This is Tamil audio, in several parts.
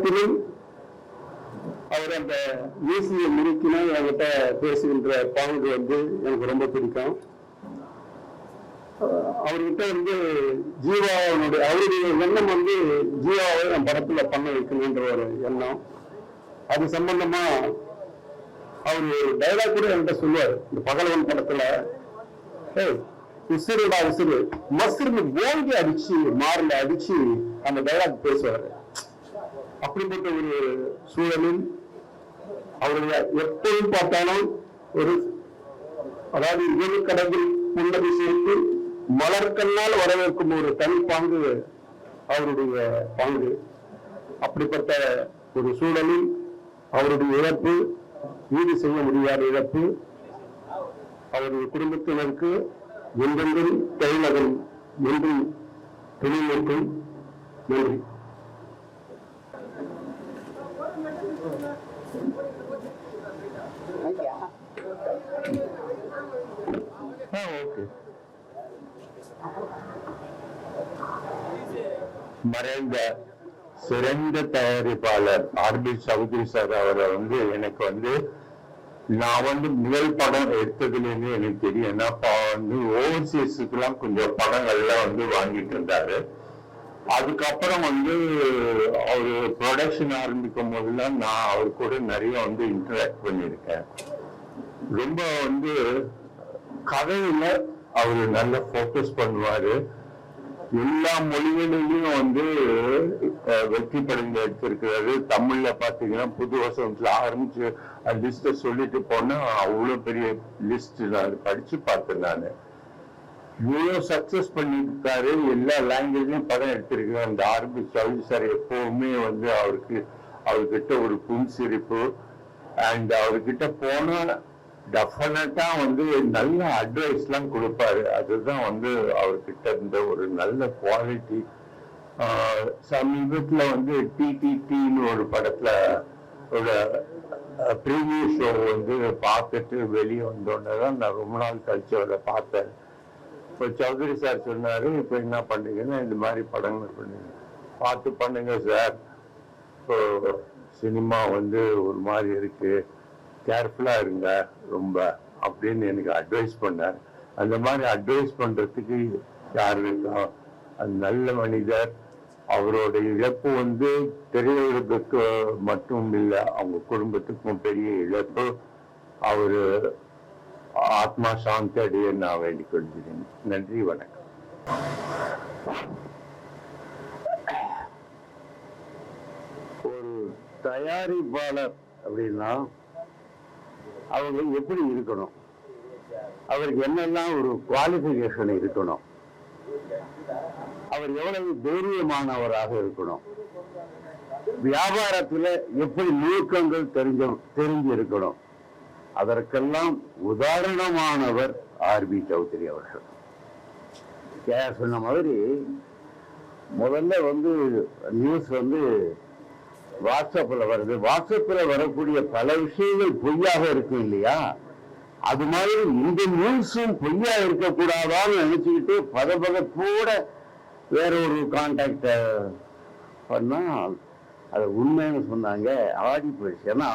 படத்திலும் அவர் அந்த மீசியை முறுக்கினா என்கிட்ட பேசுகின்ற பாங்கு வந்து எனக்கு ரொம்ப பிடிக்கும். அவர்கிட்ட வந்து ஜீவாவுடைய அவருடைய எண்ணம் வந்து ஜீவாவை என் படத்துல பண்ண வைக்கணுன்ற ஒரு எண்ணம். அது சம்பந்தமா அவரு டைலாக் கூட என்கிட்ட சொல்லுவார். இந்த பகலவன் படத்துல உசுருடா உசுறு மசுருன்னு ஓங்கி அடிச்சு மாறல அடிச்சு அந்த டைலாக் பேசுவாரு. அப்படிப்பட்ட ஒரு சூழலில் அவருடைய எப்போதும் பார்த்தாலும் ஒரு அதாவது இரு கடவுள் புன்னகை சேர்த்து மலர்கண்ணால் வரவேற்கும் ஒரு தனி பாங்கு அவருடைய பாங்கு. அப்படிப்பட்ட ஒரு சூழலில் அவருடைய இழப்பு ஈடு செய்ய முடியாத இழப்பு. அவருடைய குடும்பத்தினருக்கு என்றென்றும் கைநகன் என்றும் துணை நிற்கும். நன்றி. மறைந்த சிறந்த தயாரிப்பாளர் ஆர்பி சௌத்ரி சார் அவரை வந்து எனக்கு வந்து நான் வந்து முதல் படம் எடுத்ததுலேருந்து எனக்கு தெரியும். என்னப்பா வந்து ஓவர்சீஸுக்கெல்லாம் கொஞ்சம் படங்கள்லாம் வந்து வாங்கிட்டு இருந்தாரு. அதுக்கப்புறம் வந்து அவரு ப்ரொடக்ஷன் ஆரம்பிக்கும் போதெல்லாம் நான் அவர் கூட நிறைய வந்து இன்டராக்ட் பண்ணியிருக்கேன். ரொம்ப வந்து கதையில அவரு நல்லா ஃபோக்கஸ் பண்ணுவாரு. எல்லா மொழிகளிலையும் வந்து வெற்றி படங்கள் எடுத்திருக்கிறாரு. தமிழ்ல பாத்தீங்கன்னா புது வசனத்துல ஆரம்பிச்சு லிஸ்ட சொல்லிட்டு போனா அவ்வளவு பெரிய லிஸ்ட் நான் படிச்சு பார்த்தேன். நான் இவ்வளவு சக்சஸ் பண்ணிருக்காரு. எல்லா லாங்குவேஜ்லயும் படம் எடுத்திருக்காரு. அந்த ஆர்பி சௌத்ரி சார் எப்பவுமே வந்து அவர்கிட்ட ஒரு புன்சிரிப்பு அண்ட் அவர்கிட்ட போனா டெஃபினட்டா வந்து நல்ல அட்வைஸ் எல்லாம் கொடுப்பாரு. அதுதான் வந்து அவர்கிட்ட இருந்த ஒரு நல்ல குவாலிட்டி. சமீபத்துல வந்து டிடிடின்னு ஒரு படத்துல ஒரு ப்ரீவியூ ஷோ வந்து பார்த்துட்டு வெளியே வந்தோடனேதான் நான் ரொம்ப நாள் கழிச்சு அவரை பார்த்தேன். இப்போ சௌத்ரி சார் சொன்னாரு, இப்போ என்ன பண்றீங்கன்னா இந்த மாதிரி படங்கள் பண்ணுங்க, பார்த்து பண்ணுங்க சார், இப்போ சினிமா வந்து ஒரு மாதிரி இருக்கு, கேர்ஃபுல்லா இருங்க ரொம்ப அப்படின்னு எனக்கு அட்வைஸ் பண்ணார். அந்த மாதிரி அட்வைஸ் பண்றதுக்கு யார் இருக்கா? அது நல்ல மனிதர். அவரோட இழப்பு வந்து திரையுலகுக்கு மட்டும் இல்லை, அவங்க குடும்பத்துக்கும் பெரிய இழப்பு. அவரு ஆத்மா சாந்தி அடைய நான் வேண்டிக் கொள்கிறேன். நன்றி, வணக்கம். ஒரு தயாரிப்பாளர் அப்படின்னா அவங்க எப்படி இருக்கணும், அவருக்கு என்னெல்லாம் ஒரு குவாலிஃபிகேஷன் இருக்கணும், அவர் எவ்வளவு தைரியமானவராக இருக்கணும், வியாபாரத்துல எப்படி நுணுக்கங்கள் தெரிஞ்சு இருக்கணும், அதற்கெல்லாம் உதாரணமானவர் ஆர்பி சௌத்ரி அவர்கள். சொன்ன மாதிரி முதல்ல வந்து நியூஸ் வந்து வாட்ஸ்அப்ல வருது. வாட்ஸ்அப்ல வரக்கூடிய பல விஷயங்கள் பொய்யாக இருக்கும் இல்லையா? அது மாதிரி இந்த நியூஸும் பொய்யா இருக்கக்கூடாதான்னு நினைச்சுக்கிட்டு பதப்பதப்போட வேற ஒரு கான்டாக்ட பண்ணா அது உண்மைன்னு சொன்னாங்க. ஆடி போயிடுச்சு. ஏன்னா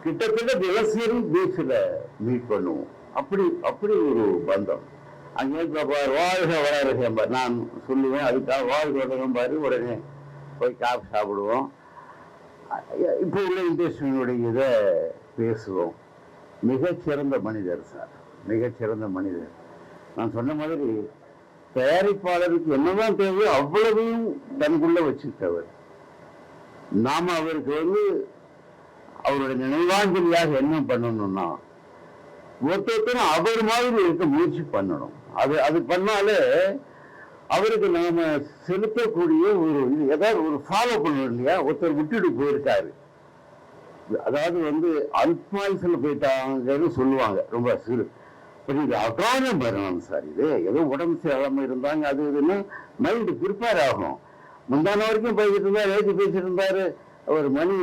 கிட்டத்தட்ட தினசரி பீச்சில் மீட் பண்ணுவோம். அப்படி ஒரு பந்தம். அங்கே வாழ்க வளருக நான் சொல்லுவேன், அதுக்காக வாழ்க வளரும்பாரு. உடனே போய் காஃபி சாப்பிடுவோம். இப்போ உள்ள இண்டஸ்ட்ரியினுடைய இதை பேசுவோம். மிகச்சிறந்த மனிதர் சார், மிகச்சிறந்த மனிதர். நான் சொன்ன மாதிரி தயாரிப்பாளருக்கு என்னதான் தேவையோ அவ்வளவையும் தனக்குள்ள வச்சுக்கிட்டவர். நாம அவருக்கு வந்து அவருடைய நினைவாஞ்சலியாக என்ன பண்ணணும்னா ஒருத்தரும் அவர் மாதிரி இருக்க முயற்சி பண்ணணும். அது பண்ணாலே அவருக்கு நாம செலுத்தக்கூடிய ஒரு ஏதாவது ஒரு ஃபாலோ பண்ணணும் இல்லையா? ஒருத்தர் விட்டுட்டு போயிருக்காரு, அதாவது வந்து அல்பாயுசில் போயிட்டாங்கன்னு சொல்லுவாங்க, ரொம்ப சிறு. இது அகாலம் வரணும் சார். இது ஏதோ உடம்பு சரியில்லாம இருந்தாங்க, அது இதுன்னு மைண்டு ப்ரிப்பேர் ஆகும். முந்தான வரைக்கும் போய்கிட்டு இருந்தாரு, எழுதி பேசிட்டு இருந்தாரு. அவர் மணி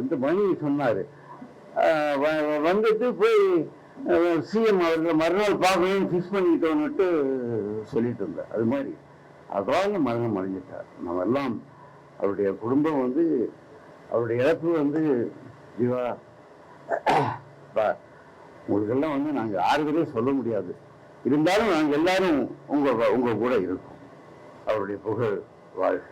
இந்த மணி சொன்னாரு, வந்துட்டு போய் சிஎம் அவர்கள் மறுநாள் பார்க்கணும்னு ஃபிக்ஸ் பண்ணிக்கிட்டோன்னுட்டு சொல்லிட்டு இருந்தார். அது மாதிரி அகால மரணம் அடைஞ்சிட்டார். நம்ம எல்லாம் அவருடைய குடும்பம் வந்து அவருடைய இழப்பு வந்து ஜீவா உங்களுக்கெல்லாம் வந்து நாங்கள் ஆறுதலே சொல்ல முடியாது. இருந்தாலும் நாங்கள் எல்லாரும் உங்க கூட இருக்கோம். அவருடைய புகழ் வாழ்க.